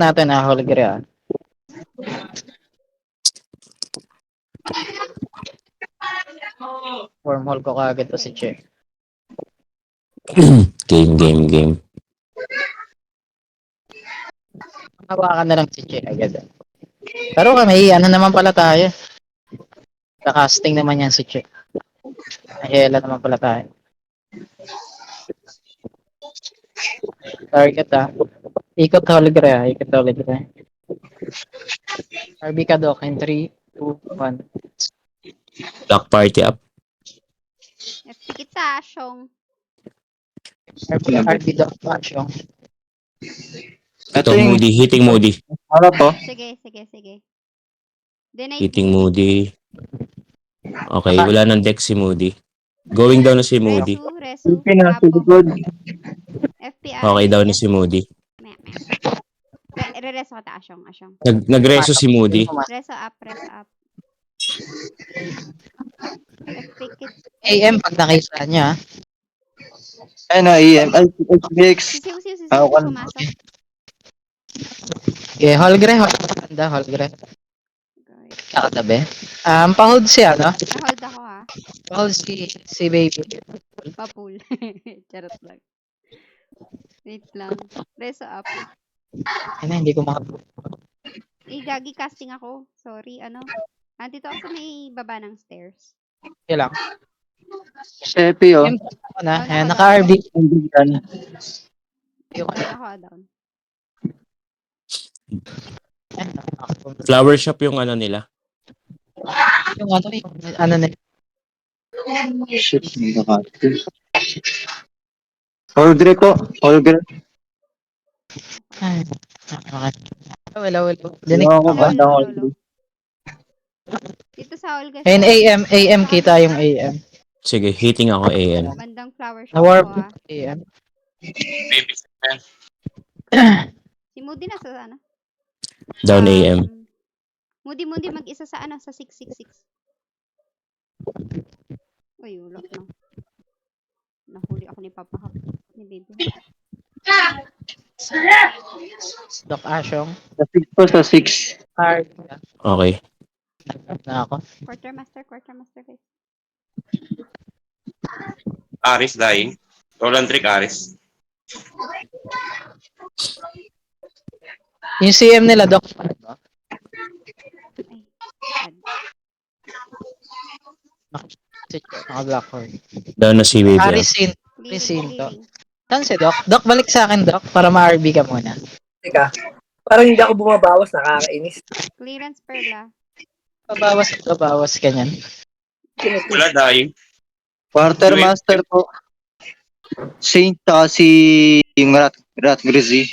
natin Holigre ah. Wormhole ko kagad to si Che. Game. Hawakan na lang si Che agad. Pero kami, ano naman pala tayo. Ka-casting naman yan si Che. Ahela naman pala tayo. Target ah. Ikot Holigre ah. Ikot Holigre. RB ka Doc in 3, 2, 1. Block party up. FP kita, Shong. RB Doc action. Ito, Moody. Hitting Moody. Ano to? Sige. Deny Hitting D. Moody. Okay, wala nang deck si Moody. Going down na si Moody. Resu. Pina, Apo. good. FP Okay, down na si Moody. Re-reso ka ta, Asyong. Nagreso si Moody. Reso up. FP kit. AM pag nakita niya. Ay na, EM. Ay, HBX. Sisiw. Ako kan. Pumasok. Okay, Holigre. Holigre. Nakatabi. Pa-hold si ano? Na-hold ako ha. Pa-hold si baby. Papul. Charot lang. Wait lang. Reso up. Ano, hindi ko makabuo. Gagi casting ako. Sorry, ano. Andito ako sa may baba ng stairs. Okay lang. Shepi, oh. Ako na. Down ako, Naka-RB. Ako down. Flower shop yung ano nila. Yung ano na. Shit, hindi nakakita. Holgre po. Holgre. Ay, wala. Dinig. Ako ba? Lolo. Dito sa Olga. Ayun, AM kita yung AM. Sige, hitting ako AM. Bandang flower shop Na-warp ko ha. AM. Si Moody na sa ano? Down AM. Moody mag-isa sa ano? Sa 666. Uy, ulok na. Nahuli ako ni Papa Hap. Ni Baby Hap. Doc Asyong. Sa 6 po, sa 6. Hard. Okay. Na ako. Quartermaster guys. Aris dying. Roland trick Aris. Yung CM nila, Doc. Ay. Naka-black horn. Down na si Baby. Arisin. Clearing. Saan si Doc? Doc, balik sa akin, Doc. Para ma-RB ka muna. Teka, parang hindi ako bumabawas, nakakainis. Clearance perla. Babawas ka niyan. Wala dying. Quartermaster po. Saint, si yung Rat Grizzly.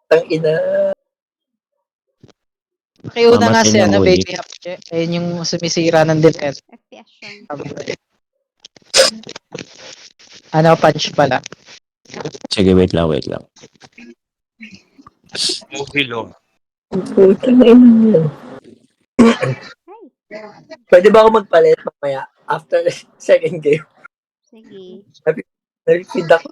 Ang ina. Pakiuna nga si Mamatay na Moody. Baby Hapche. Ayun yung sumisira ng defense. FPS Shong. Punch pala. Sige, wait lang. Movie low. Puta na ina yun. Pwede ba ako magpalit mamaya after second game? Sige. Nag-feed ako.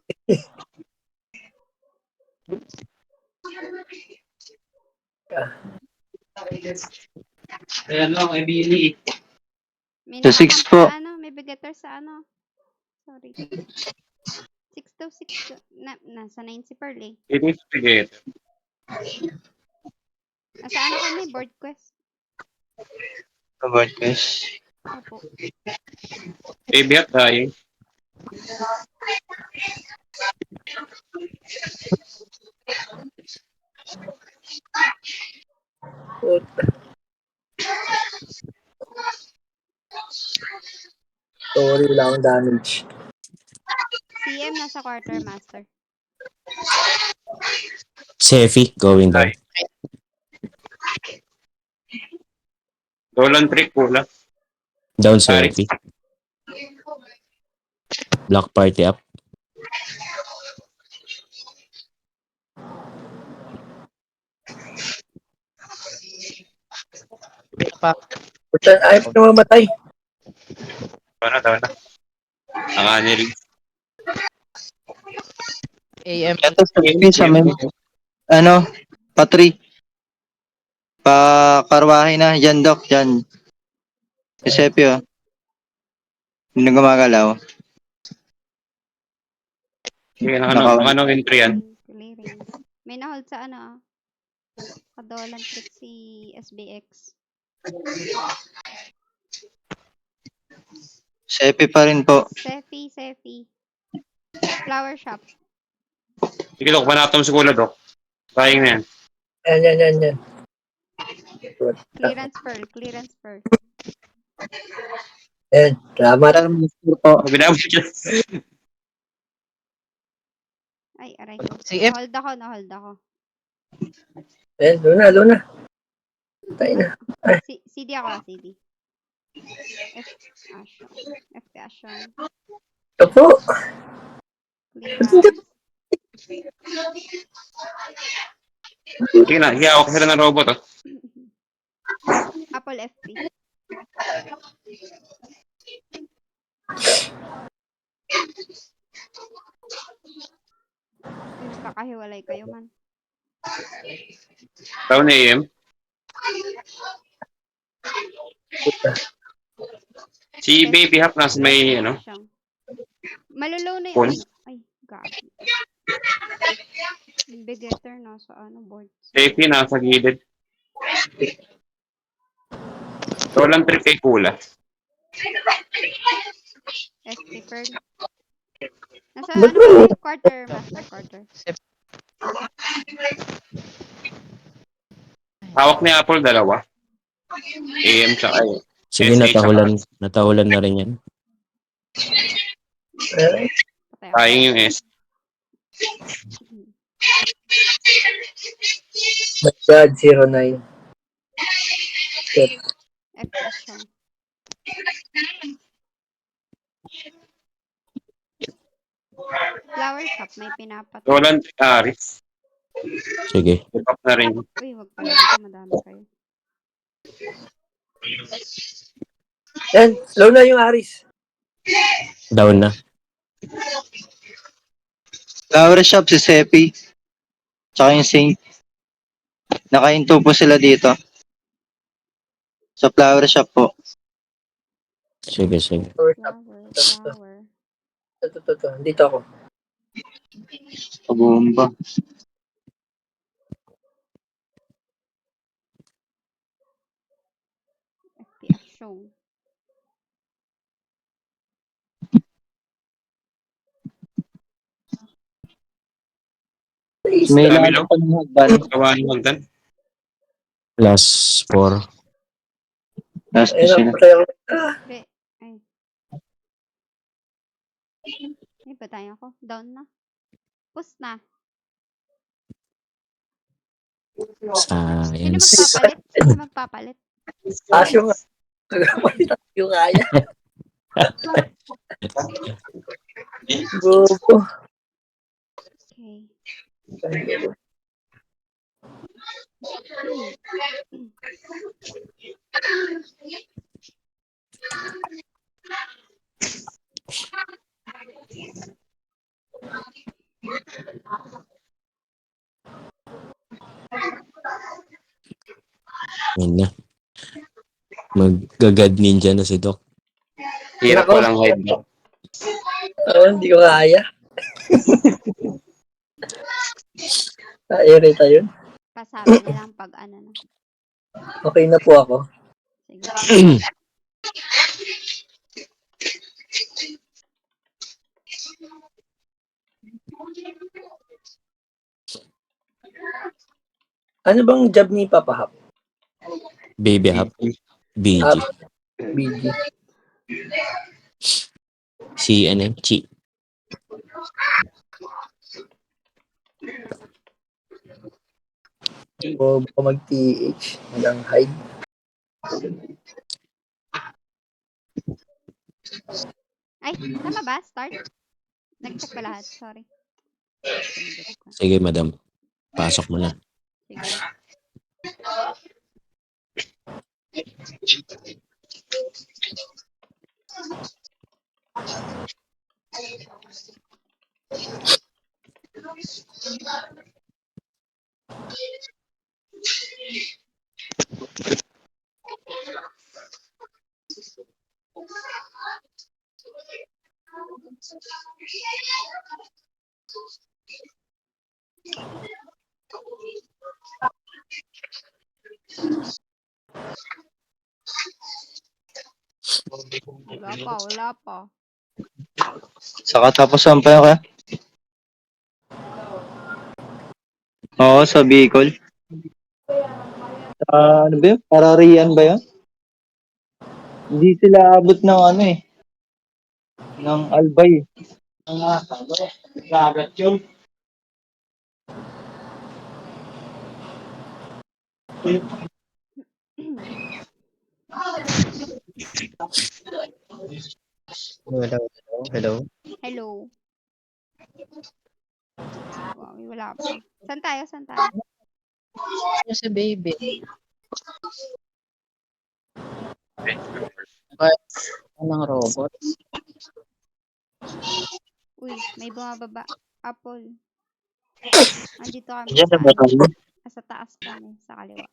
Ayan lang, ay Billy. May Sa 6 po. may bigator sa ano. Sorry. 6 daw, 6. Nasa 9 si Pearl eh. It is spaghetti. Nasa ano kami? Board quest. About guys. Opo. Baby at dying. Puta. Sorry, wala akong damage. CM nasa quartermaster. Sefi, going down. Roland trick pula. Down Sefi. Block party up. Puta, ayaw na mamatay. Tawa na. Nanganil. AM. Ito sa sa may, ano, pa-3. Pa-karwahe na. Yan, Doc. Yan. Eusebio. Hindi na gumagalaw. Sige, Naka- ano entry yan. Clearing. May nahold sa ano, Kadolan trick si SBX. Sepi pa rin po. Sefi. Flower shop. Sige, Dok. Panatong si Kula, Dok. Dying na yan. Yan. Clearance pearl. Yan, salamat. Po. Binabot siya. Ay, aray ko. CF. Nahold ako. Yan, Luna. Tayo na. CD ako, CD. F Passion. Ito po. Clearance. Sige na. Hiyawak sila ng robot, oh. Apple FP. Kakahiwalay kayo man. Town AM. Si Baby Hap nasa may, ano, Siyang. Malulaw na Phone. yun. Ay, gabi. Yung begetter na sa board. Sepi nasa gilid. Walang trick kay Kula. SP Pearl. Nasa quarter, master quarter. Hawak ni Apple dalawa. AM tsaka AM. Sige, SH natahulan na rin yan. Eh, Patay Dying yung S. My God, 09. Shit. FPS siya. Flower shop, may pinapatay. Walang Aris. Sige. Up na rin. Uy, wag pala dito, madami kayo. Yan, Luna yung Aris. Down na. Flower shop si Sepi. Tsaka yung Saint. Nakahinto po sila dito. Sa flower shop po. Sige. Flower. Ito. Dito ako. Pabumba. FPS show. May Dami lalo lang. pa ng hagdan. Gawa ni Magdan. Last 4. Last Ayun sila. ang patay ako. Pre, ay. Ay, patay ako. Down na. Push na. Sino Science. magpapalit? Asyo nga. Yung kaya. Bobo. Okay. Yan na. Mag-gagad ninja na si Doc. Hirap Nako. walang hide. Hindi ko kaya. Irita yun. Pasabi na lang pag ano na. Okay na po ako. Sige. Ano bang job ni Papa Hap? Baby Hap. BG. BG. Si Chi. O baka mag-TH. Walang hide. Ay, tama ba? Start? Nag-check pa lahat. Sorry. Sige, madam. Pasok mo na. Sige. Wala pa. Sa katapusan pa yun, Oo, sa Bicol. Ano ba yun? Pararian ba yun? Hindi sila abot ng ano eh. Ng Albay. Gagat yun. Hello, hello. Hello. Wow, wala pa. Saan tayo? Saan tayo? Ano si baby? Anong robot? Uy, may bumababa. Apple. Andito kami Diyan sa, na ba tayo? sa taas kami, sa kaliwa.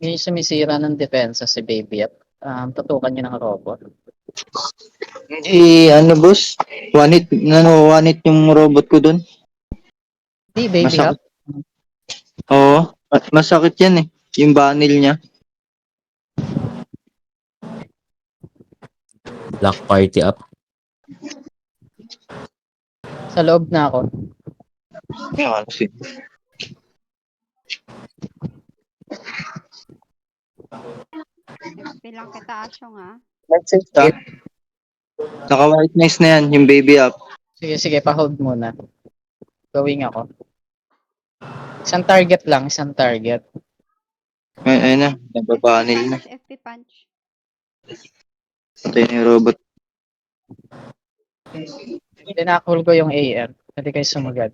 Yung sumisira ng depensa si baby. Tutukan niyo ng robot. Ano boss? One hit yung robot ko dun. Di, baby Masakit. up. Oo, masakit yan eh. Yung banil niya. Black party up. Sa loob na ako. Kasi. FB lang kita, Asyong ah. Message ka. Naka-white nice na yan, yung baby up. Sige, sige, pa-hold muna. Going ako. Isang target lang, isang target. Ayun na, nababanil na. Si FB Punch. Patay na yung robot. Dinakul ko yung AM. Pwede kayo sumagad.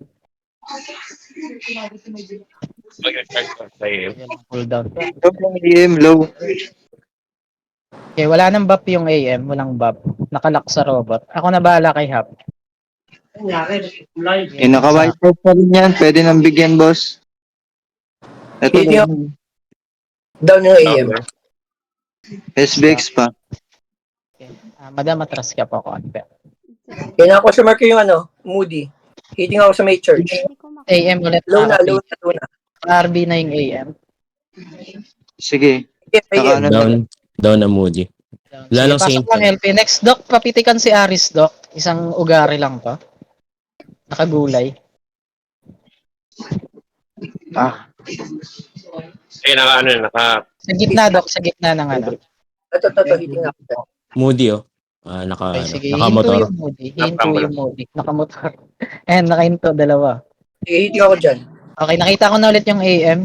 Sige lang, cooldown. Low yung EM, low. Okay, wala nang buff yung AM. Walang buff. Nakalock sa robot. Ako na bahala kay Hap. Naka-white out pa rin yan. Pwede nang bigyan, boss. Ito Hindi lang. Down yung AM. SBX pa. Okay. Madam, atras ka po konti. Sige. Kaya ako sa mark yung ano, Moody. Hitting ako sa may church. Hindi ko makuha. AM ulit. Low na, low na, low na. RB na yung AM. Sige. AM. Ano Down. Down na Moody. Wala Sige, lang pasok Saint. lang LP. Next, Doc. Papitikan si Aris, Doc. Isang ugari lang to. Nakagulay. Naka Sa gitna, Doc. Sa gitna ng ano. Ito, hitting ako dyan. Moody oh. Okay, sige. Hinto Nakamotor. yung Moody. Hinto yung Moody. Nakamotor. And nakahinto, dalawa. Sige, hitting ako dyan. Okay, nakita ko na ulit yung AM.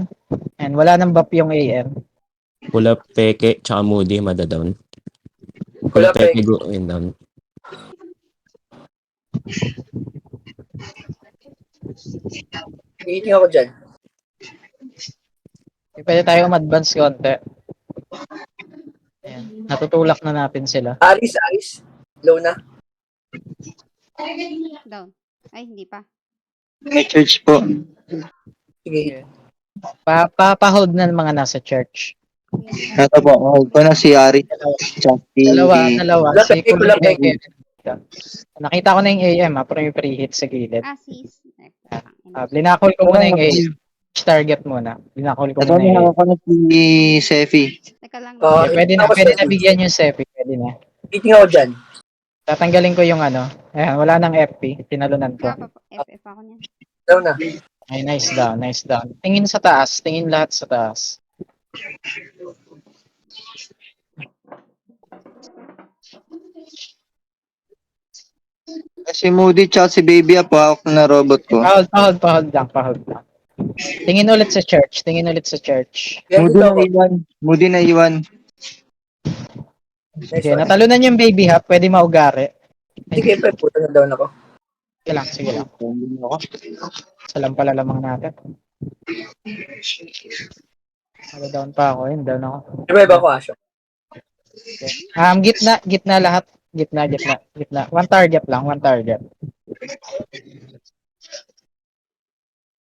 And wala nang buff yung AM. Pula peke, tsaka Moody, madadown. Pula Pula peke, Peke. going down. Sige, hitting ako dyan. Okay, pwede tayo advance konti. Ayan. Natutulak na natin sila. Aris. Low na. Down. Ay, hindi pa. May church po. Sige, Pa-hold na ng mga nasa church. Ito po. Hold ko na si Ari. Tsaka si... Dalawa. Wala, Si peke, wala, Kulpeke. Nakita ko na yung AM, pero yung pre-hit sa gilid. Sis. Linakol ko muna yung AM. Target muna. Linakol ko Ito muna yung AM. na ako na si Sefi. Teka lang. Ah, Okay, pwede na bigyan yung Sepi. Pwede na. hitting ako dyan. Tatanggalin ko yung ano. Ayan, wala nang FP. Tinalunan ko. FF ako niyan. Down na. Ay, nice down, nice down. Tingin sa taas. Tingin lahat sa taas. Si Moody tsaka si Baby up. Hawak na robot ko. Pahold lang. Tingin ulit sa church. Kaya Moody dito na ako. iwan. Moody na iwan. Nice Okay, one. natalunan yung baby hap. Pwede maugari. Sige, pre, puta na down ako. Sige lang. Salam pala lamang natin. Down pa ako. Down ako. Revive ako, Asyo. Okay. Gitna lahat. Gitna. One target lang, one target.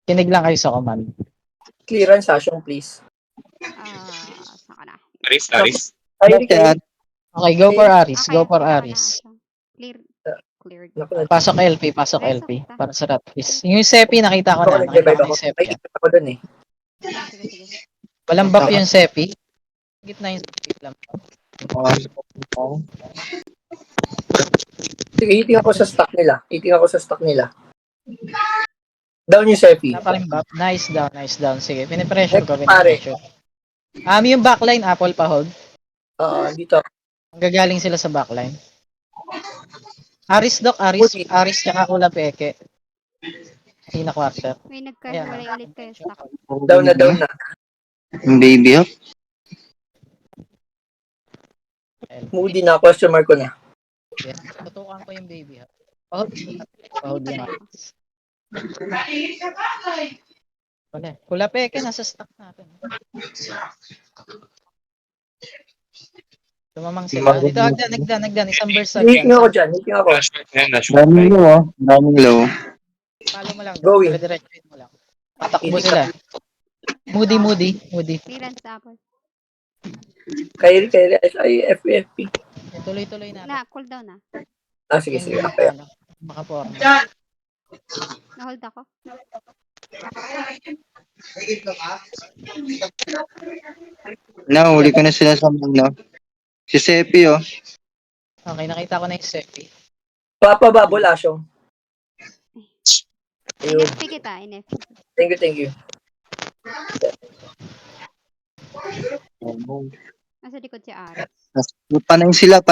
Kinig lang kayo sa command. Clearance, Ashong, please. Saan ka na? Aris, Aris. Ay, kayo. Okay, go for Aris. Okay, Go for saan ka na, Aris. Asha? Clear. Cleared. Naku, Pasok LP, pasok Reso LP. kita. Para sa Ratfis. Yung Sepi, nakita ko na. Nakita nag-revive ko na ako. yung Sepi. May kita ako dun eh. Sige. Walang buff yung Sepi. Gitna yung Sepi lang. Sige, hiting ako sa stock nila. Down yung Sefi. Wala pa rin buff. Nice down. Sige, pinipressure ko, Next, pare. pinipressure. Yung backline, Apple pa hold. Dito. Ang gagaling sila sa backline. Aris, Doc. Aris tsaka Kula Peke. Tina quarter. May nagkahiwalay ulit kayo stock. Down na. Yung baby, oh. Moody na, question mark ko na. Tutukan ko yung baby. Ha? Pahold Hindi lang. patay ako. Kula Peke, nasa stock natin. Tumamang sila. Dito, nagdan. Isang burst Hiting ako dyan. Na short na yan, na short. Daming low, oh. Daming low. Follow mo lang. Going. Dire-diretsuin mo lang. Patakbo sila. Moody. Clearance Apple. Kairi. Ay, FFP. Tuloy-tuloy natin. Cooldown na. Sige. Hindi Okay. makaporma. Na-hold ako. Huli ko na sila sa no. Si Sepi, oh. Okay, nakita ko na yung Sepi. Papababol, Ashong. Ayun. NFP kita, NFP. Thank you. Nasa likod si Aris. Panay sila.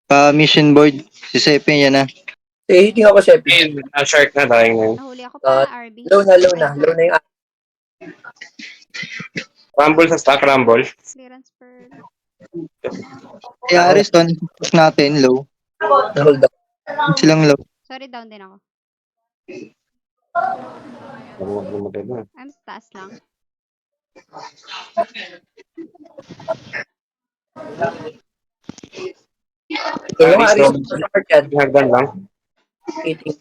Pa-mission board. Si Sepi, yan na. Hiting ako, Sefi. Na short na tayo ngayon. Nahuli ako pa, RB. Low na yung Rumble sa stock, Rumble. Clearance per... Si Aris, doon. Push natin, low. hold up. Silang low. Sorry, down din ako. Na. I'm sa taas lang. So, yung Aris, Aris, no? short yan. Hagdan lang. Hiting.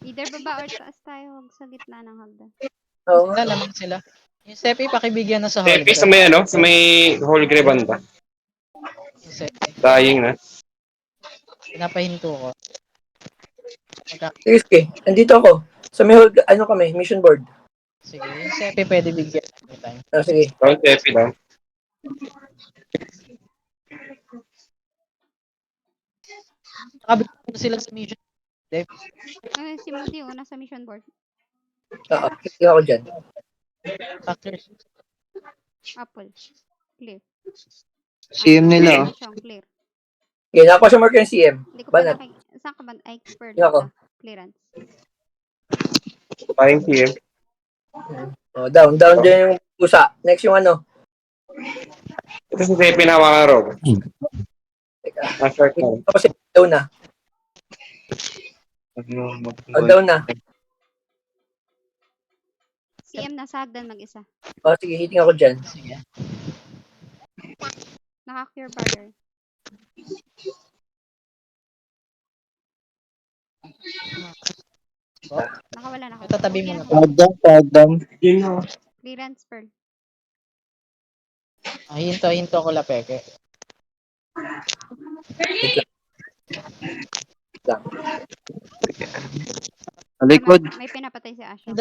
Either baba or taas tayo. Huwag sa gitna ng hagdan. Oo. Lamang sila. Yung Sepi, pakibigyan na sa hall. Tepi sa may sa may whole grey banda. Yung Sepi. Dying na. Pinapahinto ko. Sige. Andito ako. Sa may hold, mission board. Sige, yung Sepi pwede bigyan. Anytime. Sige. Down Tepi lang. Nakabigyan na sila sa mission. Si Moody, nasa mission board. Hiting ako dyan. Factors. Apple. Clear. CM nila, oh. Siyang clear. Okay, naka-question mark yung CM. Hindi ko pa Banat. Saan ka ba? Ay, expert. Hindi ako. Clearance. Dying PM. Down dyan yung pusa. Next yung Ito si Tepi na makaro. Teka. Na short na. Ako si down na. Down na. CM nasa hagdan mag-isa. Sige, hiting ako dyan. Sige. Naka-cure barrier. Nakawala na ako. Tatabi mo na. Pagdam. Clearance pearl. Hinto ko la Peke. Likod. May pinapatay si Asha.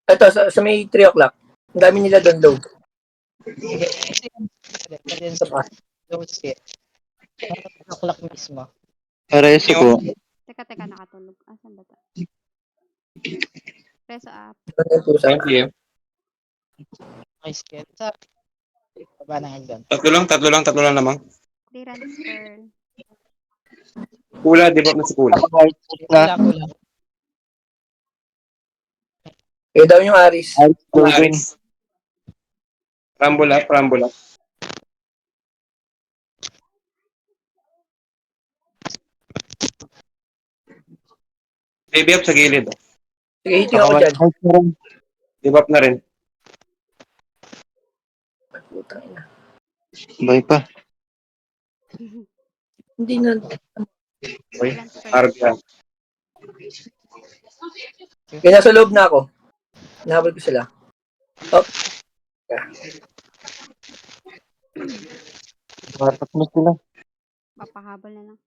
Ito, sa may 3 o'clock. Ang dami nila doon low. Sige. Pwede sa pa. Don't sit. Clock mismo. Pareso po. Teka, nakatulog. Asan ba ito? Preso up. Doon yung pusa. Dying PM. Okay, skate. Sa baba ng hagdan. Tatlo lang namang. Clearance pearl. Kula, di ba na si Kula? Kula. Down yung Aris. Aris. Rumble up. Baby up sa gilid. Sige, hiting ako dyan. Give up na rin. Putang ina. Bay pa. Hindi na. Okay. Clearance pearl. Harap yan. Kaya nasa loob na ako. Nahabol ko sila. Up. Batak mo sila. Papahabol na lang.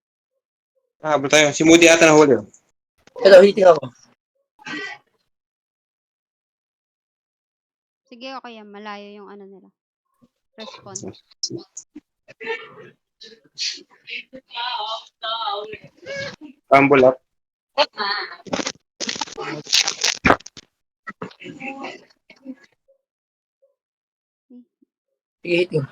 Habol tayo. Si Moody ata nahuli. Ito, hiting ako. Sige, okay yan. Malayo yung ano nila. Response. Rumble up. Sige, hiting.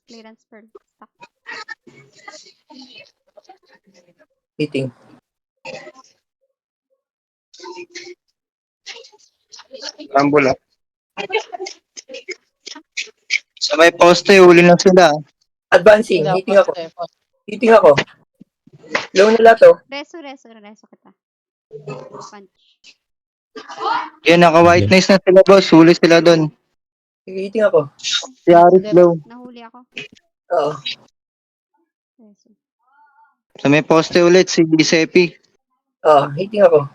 Clearance pearl. Stuck. Hiting. Rumble up. Sa may poste, huli na sila. Advancing. Hiting ako. Hiting ako. Low nila to. Reso kita. Punch. Yan, naka-white nice na sila, boss. Huli sila doon. Sige, hiting ako. Si Aris low. Nahuli ako. Oo. Reso. Sa may poste ulit, si Sepi. Oo, hiting ako.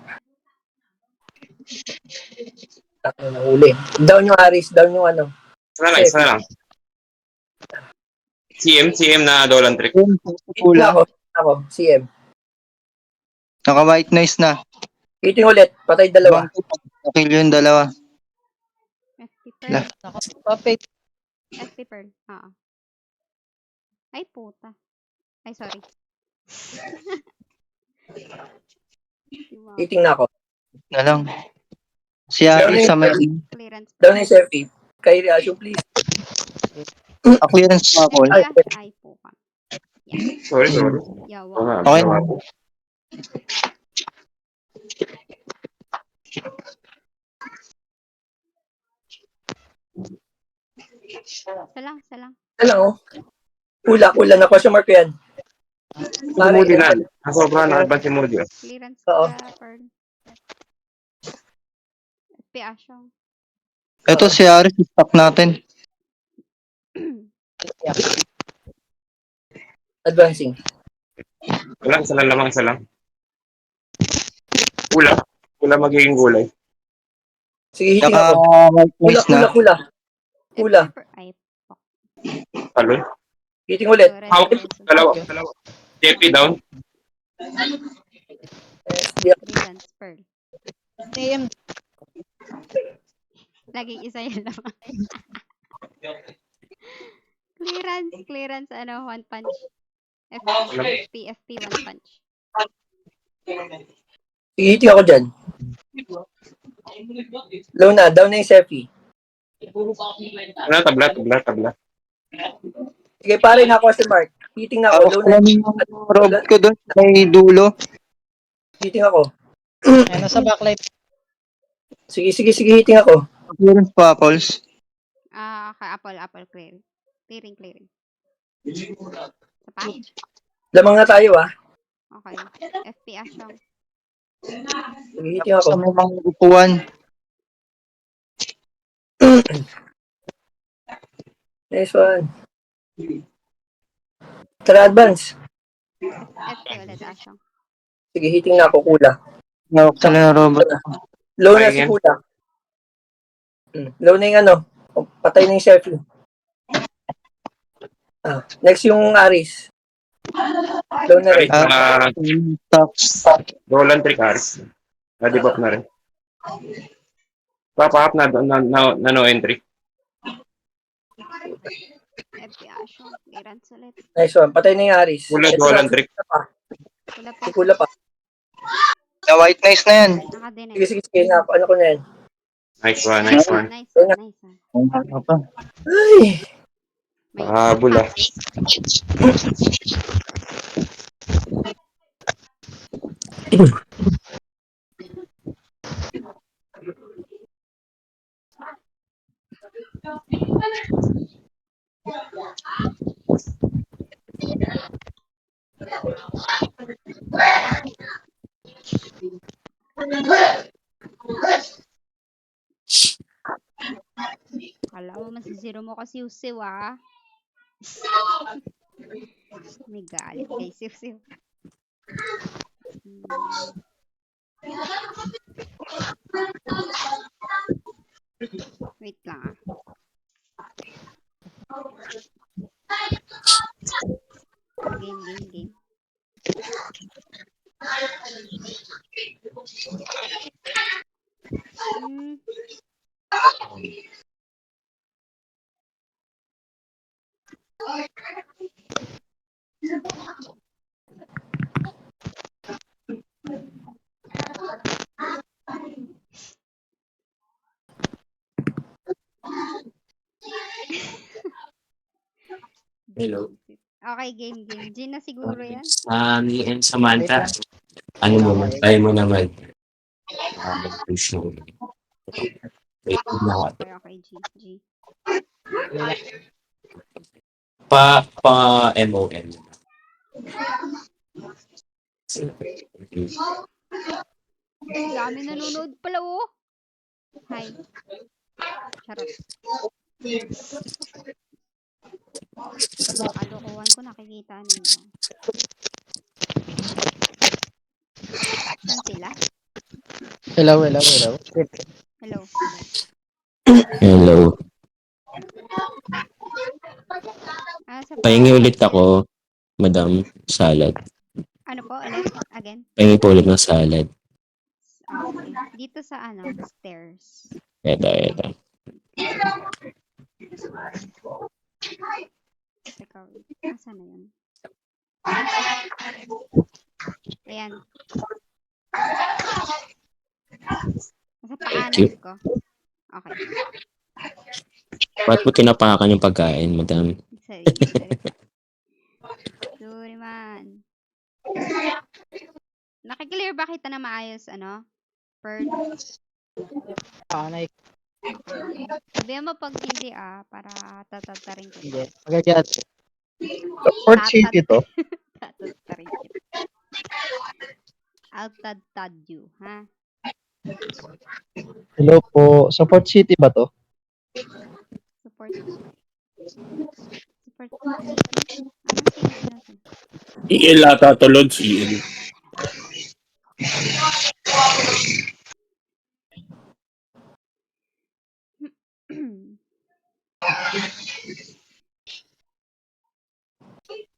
Ako nahuli. Down yung Aris. Down yung ano. Isa na lang. CM na Dolan trick. Hiting Kulang. ako. CM. Naka-white nice na. Hiting ulit. Patay dalawa. Nakill yung dalawa. FP pearl. Papit. FP pearl. Oo. Ay, puta. Ay, sorry. Hiting na ako. Na lang. Si Aris sa may... Clearance Down pearl. yung Sefi. Kay reaction, please. Ako yan sa call. Ay, puka. Sorry. Yawa. Okay. Salang. Ano oh? Kula na. Question mark ko yan. Si Moody na. Sobrang na-advance si Moody. Clearance Oo. pearl. FP asyong. Ito si Aris, stop natin. Advancing. Wala, isa lang. Kula magiging gulay. Sige, hiting Naka ako. white nice na. Kula. FP pearl. Ay, Talon. Hiting ulit. Hawak. Dalawa. JP down. Clearance pearl. AM. Laging isa yan naman. Clearance, one punch. FP, one punch. Sige, hiting ako dyan. Low na. Down na yung Sefi. Tabla. Sige, pare na question mark. Hiting na ako. Low na. Robot ko doon, may dulo. Hiting ako. Ano sa backlight? Sige, hiting ako. Appearance pa, Pauls. Apple, clearing. Sa pa? Lamang na tayo ah. Okay. FP asyong. Sige, hiting ako. Sa may mga upuan. Nice one. Tara, advance. FP ulit asyong. Sige, hiting na ako. Kula. Nawak sila ng robot. Low na si Pahingan. Kula. Low na yung ano. Patay na yung Sefi. Next yung Aris. Low na rin. Stop. Dolan trick Aris. Na-debuff na rin. Papahap na no entry. FP asyong. Clearance ulit. Nice one. Patay na yung Aris. Kula, Ito Dolan na, trick. Kula pa. Si Kula pa. Na white nice na yan. Nakadinay. Sige. Ano ko na yan? Nice one. Nice one. Ano pa? Ay! May Bula. Kala mo masisiro mo kasi Siw, ah. May galit kay Siw. Hmm. Wait lang, ah. Game. Hmm. Hello. Okay, game. G na siguro yan. Sunny and Samantha. Wait Ano lang, naman? wait. Tayo mo naman. Push mo. Wait na ako. Okay, G. Pa-MON. Dami nanonood pala, oh. Hi. Charot. Kalokohan ko nakikita ninyo. Saan sila? Hello. Hello. Hello. Sa Pahingi bahay ulit sila. ako, Madam Salad. Ano po ulit? Again? Pahingi po ulit ng salad. Sige. Dito sa stairs. Eto. Teka, wait. Asa na yun? Ayan. Nasa paanan ko. Okay. Ba't mo tinapakan yung pagkain, Madam? Sorry. Sorry man. Nakiklear ba kita na maayos, Pearl? Okay. Sabihan mo pag hindi, para tatatarin Hindi. kita. Magagat. Support city to. Tatatarin kita. I'll tad you, ha? Hello po. Support city ba to? Support city? Anong city na to? EL ata to, Lods. EL.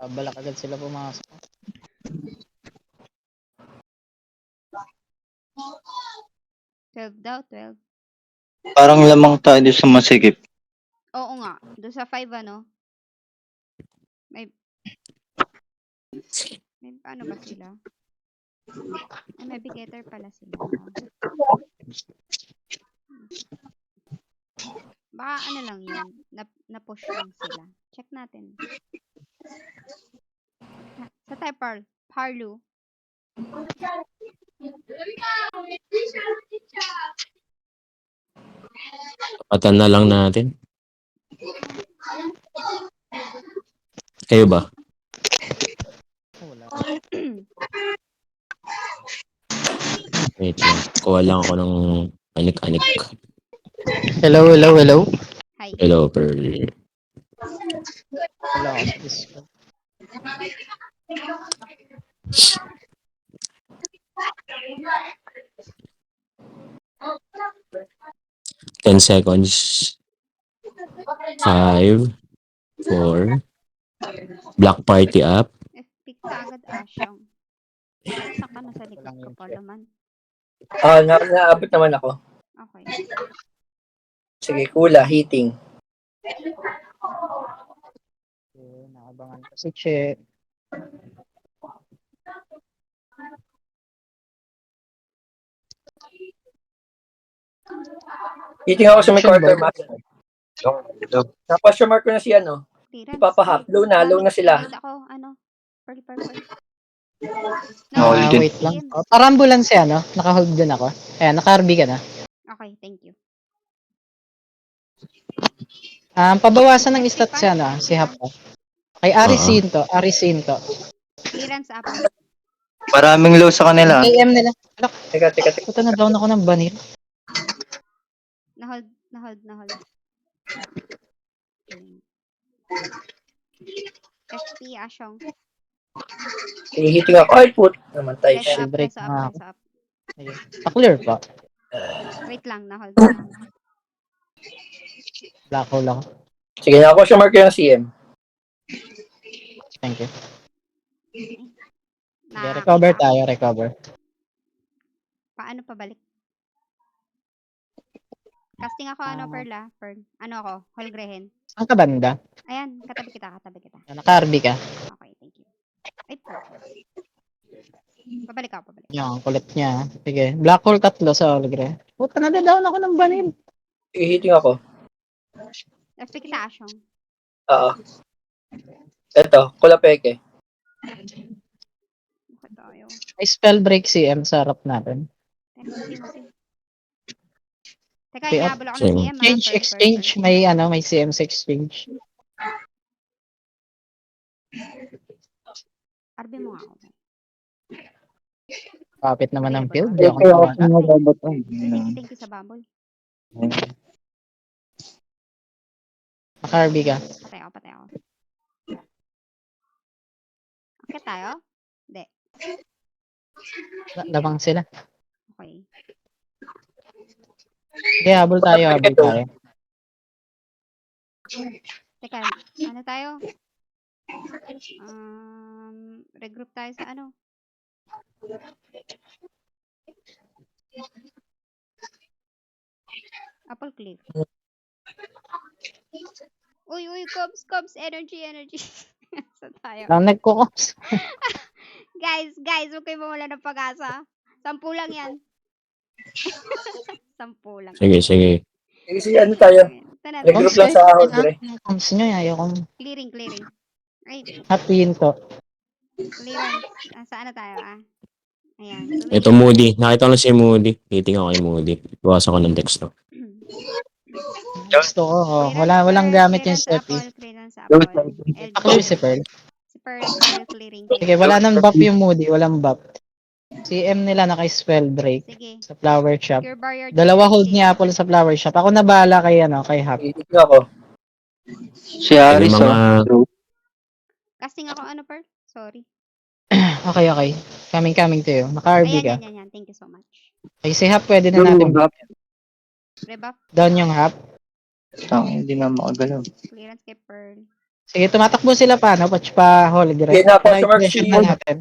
Balak agad sila pumasok. Daw, 12. Parang lamang tayo sa masikip. Oo nga. Doon sa 5, May ano ba sila? May bigetter pala sila. Baka lang yun. Na-push lang sila. Check natin. Sa tayo, Parlu. Patan na lang natin. Kayo ba? Wala. Wait lang. Kuha lang ako ng anik-anik. Hello. Hi. Hello, Pearl. Wala ako sa Discord. Ten seconds. 5, 4. Black party up. Pick ka agad, Asyong. Saan ka nasa likod ka pa naman? Naabot naman ako. Okay. Sige, Kula, heating. Okay, nakabangan ko si Che. Heating ako sa may Action quarter board. master. Tapos yung mark ko na si Clearance. Ipapahap. Low na sila. Gamit ako, Pearl. Hold it. Wait lang. Para ambulance naka-hold din ako. Ayan, naka-RB ka na. Okay, thank you. Pabawasan ng stats si Hap. Kay Arisinto. Clearance up. Maraming low sa kanila. AM nila. Teka. Puta na down ako ng banil. Na-hold. FP, Asyong. Hihiting ako. Ay, put. Namatay Preso siya. up, break preso up, na ako. preso up. Ayun. Pa-clear pa. Wait lang, na-hold. Black hole ako. Sige, nakakuha siya marker ng CM. Thank you. Na, Okay, recover kita ako. tayo, recover. Paano pabalik? Casting ako, Perla? Pearl. Ano ako? Holgrehen. Saan ka banda? Ayan, katabi kita. Naka-RB ka. Okay, thank you. Ay, perfect. Pabalik ako. Yung kulit niya. Sige. Black hole 3 sa Olgre. Puta na down ako ng banil. Hihiting ako. FP kita, Asyong. Oo. Eto, kulapeke. Bakit tayo? May spell break CM sa harap natin. Musi. Teka, Okay, inaabol ako ng Sige. CM, Exchange. May CM sa exchange. Arbe mo nga ako. Kapit naman ng field. Ito Di ako yung nawala. robot. Thank you sa bubble. Naka-RB ka. Patay ako. Okay tayo? Hindi. Lamang sila. Okay. Sige, habol tayo. Teka, ano tayo? Regroup tayo sa ano? Apple Cliff. Uy, Cubs, energy. Saan tayo? Lang nagkukops. Guys, huwag kayo mawala ng pag-asa. 10 lang yan. 10 lang. Sige, Sige. sige, ano tayo? Tara, Regroup lang sa Holgre. Comms nyo, ayoko. clearing. Ay, Happyin to. clearance. Saan na tayo, Ayan. Ito Moody. Nakita ko na si Moody. Hihiting ako kay Moody. Bukas ako ng text to. Gusto ko. Walang gamit yung Sepi. Clearance Apple. Pa-clear si Pearl. Si Pearl, clearing. Sige, wala nang buff yung Moody. Walang buff. CM nila naka-spell break Sige. sa flower shop. Cure barrier. Dalawa hold ni Apple sa flower shop. Ako na bahala kay Hap. Hihiting ako. Si May Aris, mga... Casting ako, Pearl? Sorry. Okay. Coming to you. Naka-RB ka. Yan. Thank you so much. Okay, si Hap pwede na natin buff. Rebuff. Down yung Hap. Hindi na makagalaw. Clearance kay Pearl. Sige, tumatakbo sila pa, no? Patch pa hold. Sige, naka-customer Pressure shield. na natin.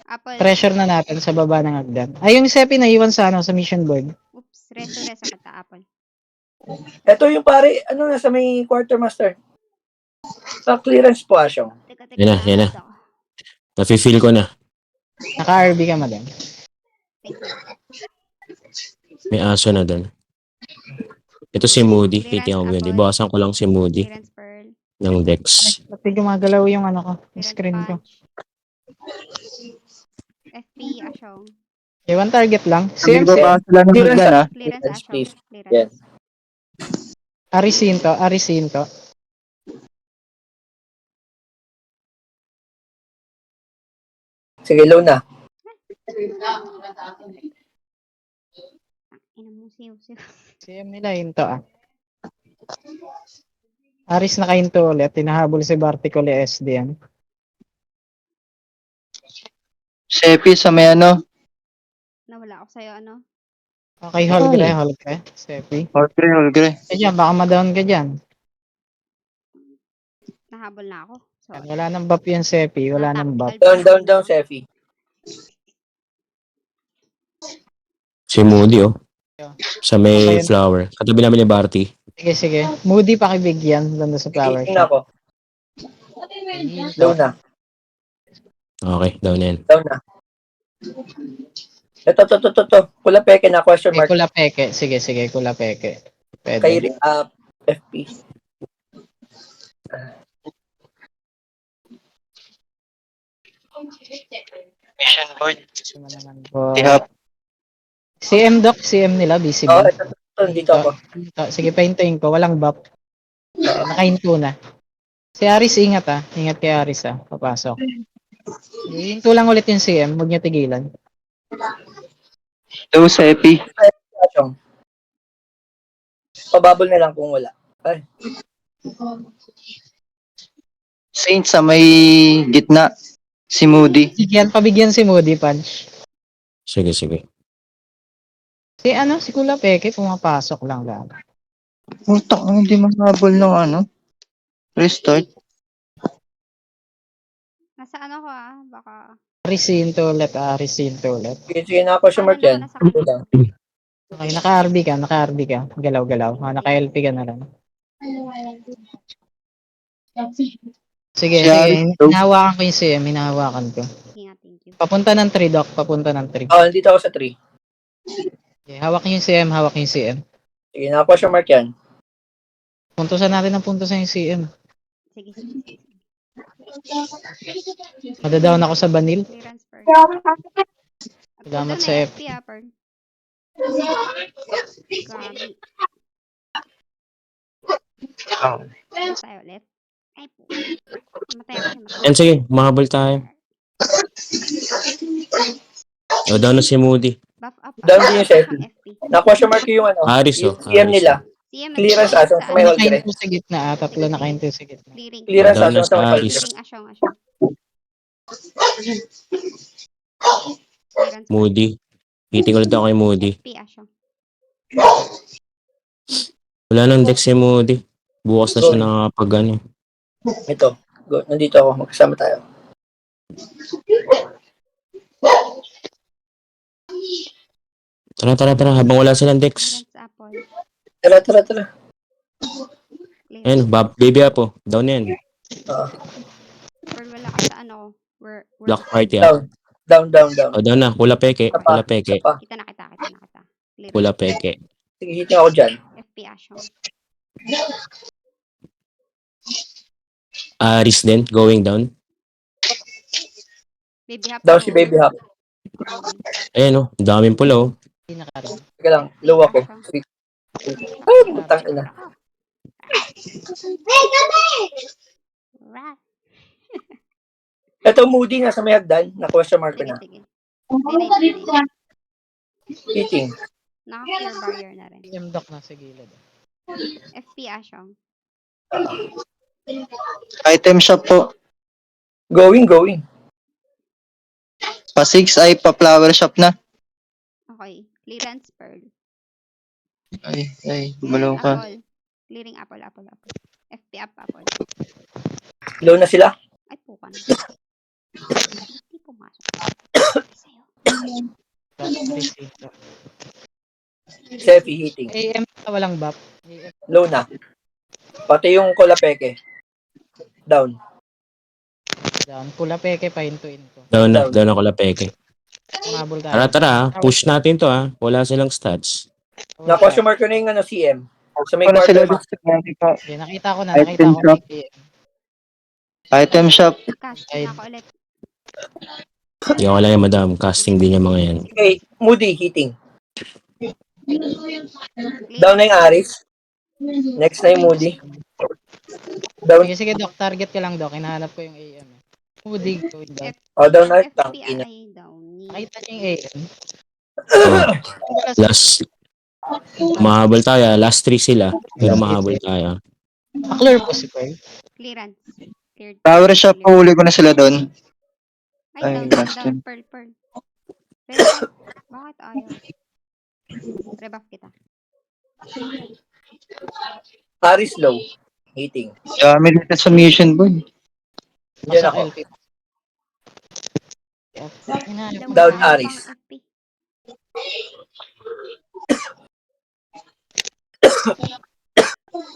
Apple. Pressure na natin sa baba ng hagdan. Ay, yung Sepi na iwan sa mission board. Oops. Reso kita, Apple. Ito yung pare, nasa may quartermaster. Sa clearance po, Asyong. Teka. Yan na. Nafe-feel ko na. Naka-RB ka, madam. Thank you. May aso na doon. Ito si Moody. Hihiting ako Moody. Bukasan ko lang si Moody Clearance Pearl. ng Dex. Pati gumagalaw yung yung Clearance screen ko. Punch. FP, Asyong. Okay, one target lang. Sabi CM, ko ba sila ng Clearance hagdan, Clearance, Yes, Asyong. please. Clearance. Yes. Arisinto. Sige, low na. Ina mo, siyo. CM nila hinto Aris nakahinto ulit. Tinahabol si Barticol SD yan. Sepi sa may Nawala ako sa'yo, Okay, Holgre. Sepi. Holgre. Dyan, baka ma-down ka dyan. Nahabol na ako. Sorry. Wala nang buff yung Sepi. Wala nang buff. Down, Sefi. Si Moody, sa may Okay. flower. Katabi namin ni Barty. Sige. Moody pakibigyan. Doon sa flower Hihiting na shop. ako. Low na. Okay, down na yan. Down na. Ito. Kulapeke na, question Okay, mark. Kula Peke. Sige. Kula Peke. Pwede. Kay FP. Mission board. Oh, Si Hap. CM Doc, CM nila, busy Oh, ba? ito, dito ako. Sige, pahintuin ko. Walang buff. Nakahinto na. Si Aris, ingat Ingat kay Aris Papasok. Hinto lang ulit yung CM, huwag niyo tigilan. Low Sepi. Asyong. Pababol na lang kung wala. Ay, Saint sa may gitna. Si Moody. Pabigyan si Moody Punch. Sige, sige. Si Kula Peke, pumapasok lang lang. Putak, hindi mahabol ng ano. Restart. Nasa ano ko baka... Resinto ulit, resinto ulit. sige na question mark yan. Nasa kanya. Lang. Okay, naka-RB ka. Galaw-galaw. Naka-LP ka na lang. Sige. Hinahawakan ko yung CM, hinahawakan ko. Sige nga, thank you. Papunta ng 3, Doc. Papunta ng 3. Oh, nandito ako sa 3. Okay, hawak yung CM, hawak yung CM. Sige na question mark yan. Puntusan natin ang puntusan yung CM. Sige. Madadown ako sa Banil. Clearance first. Salamat Punta sa na F. FP, Pearl. Grabe. Tayo ulit. Ay po. Matay ako. And sige, mahabol tayo. O, down na si Moody. Buff up. Down din yung Sepi. FP. Na-question mark ko yung ano. Aris, Yung oh. CM Aris, nila. CM, Clearance aso sa may hold direct. Nakahinto sa gitna, tatlo nakahinto sa gitna. Clearing. Clearance Down na aso sa may sa hold Aris. direct. Clearing asyong. Clearance Moody. Meeting ulit ako kay Moody. FP asyong. Wala nang deck si Moody. Bukas na siya nakapag ano. Ito. Go. Nandito ako. Magkasama tayo. Tara. Habang wala silang decks. Clearance apple. Tara. Ayun, baby Apo. Down na yan. Pearl, wala ka sa ano. We're Black party ah. Down. O, down na. Kula peke. Isa pa. Kita na kita. Clearance. Kula peke. Sige, hiting ako dyan. FP asyong. Aris din, going down. Baby hop. Down si Baby Hop. Ayun, ang daming pula oh. Hindi nakarin. Sige lang. Low ako. Sige. Ay, putang ina. Rat. Ito Moody nasa may hagdan. Na-question mark ko na. Sige. Dinay. Hiting. Naka-clear barrier na rin. CM Doc nasa gilid. FP asyong. Item shop po. Going. Pa 6 ay pa flower shop na. Okay. Clearance pearl. Ay, gumalaw ka. Apple. Clearing apple. FP up apple. Low na sila. Ay, puka na. Hindi pumasok. Sa'yo. Resinto. Sefi hiting. AM walang buff. AM Low na. Pati yung Kolapeke. Down. down. Kula Peke pa into. Down na kula peke. Umabol tayo. Tara, push natin to ah. Wala silang stats. Na-question mark ko na yung ano, CM. Sa may Ano sila quarter dito? Okay, nakita ko na. Item shop. Item shop. Cast Ay. na ako ulit. Hindi ako lang yan, madam. Casting din yung mga yan. Okay, Moody hiting. Clear. Down na yung Aris. Next na yung Moody. Down. Sige, Doc. Target ka lang, Doc. Hinahanap ko yung AM. Moody going down. Oh, down na. Tang FP ina. ay down. Nakita niyo yung AM. Oh, last, mahabol tayo. Last 3 sila. Pero mahabol tayo. Clear po si Pearl. Clearance. Cleared. Flower shop, huli ko na sila doon. Ay, Ay, down. last one. Pearl. Pero, bakit ayaw? Rebuff kita. Aris low. Hiting. Dami dito sa mission boy. Diyan ako. LP. Hinahanap ko. Down Pang Aris. FP.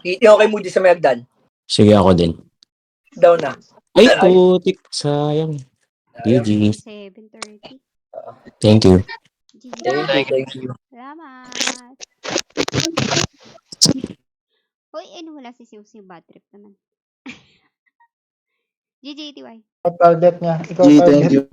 Hiting ako kay Moody sa may hagdan. Sige ako din. Down na. Ay, putik. Sayang. GG. 7:30. Thank you. GG. Thank you. Salamat. Hoy, ano wala si Susie, bad trip naman. GG, TY. Target niya. Ikaw G, target. thank you.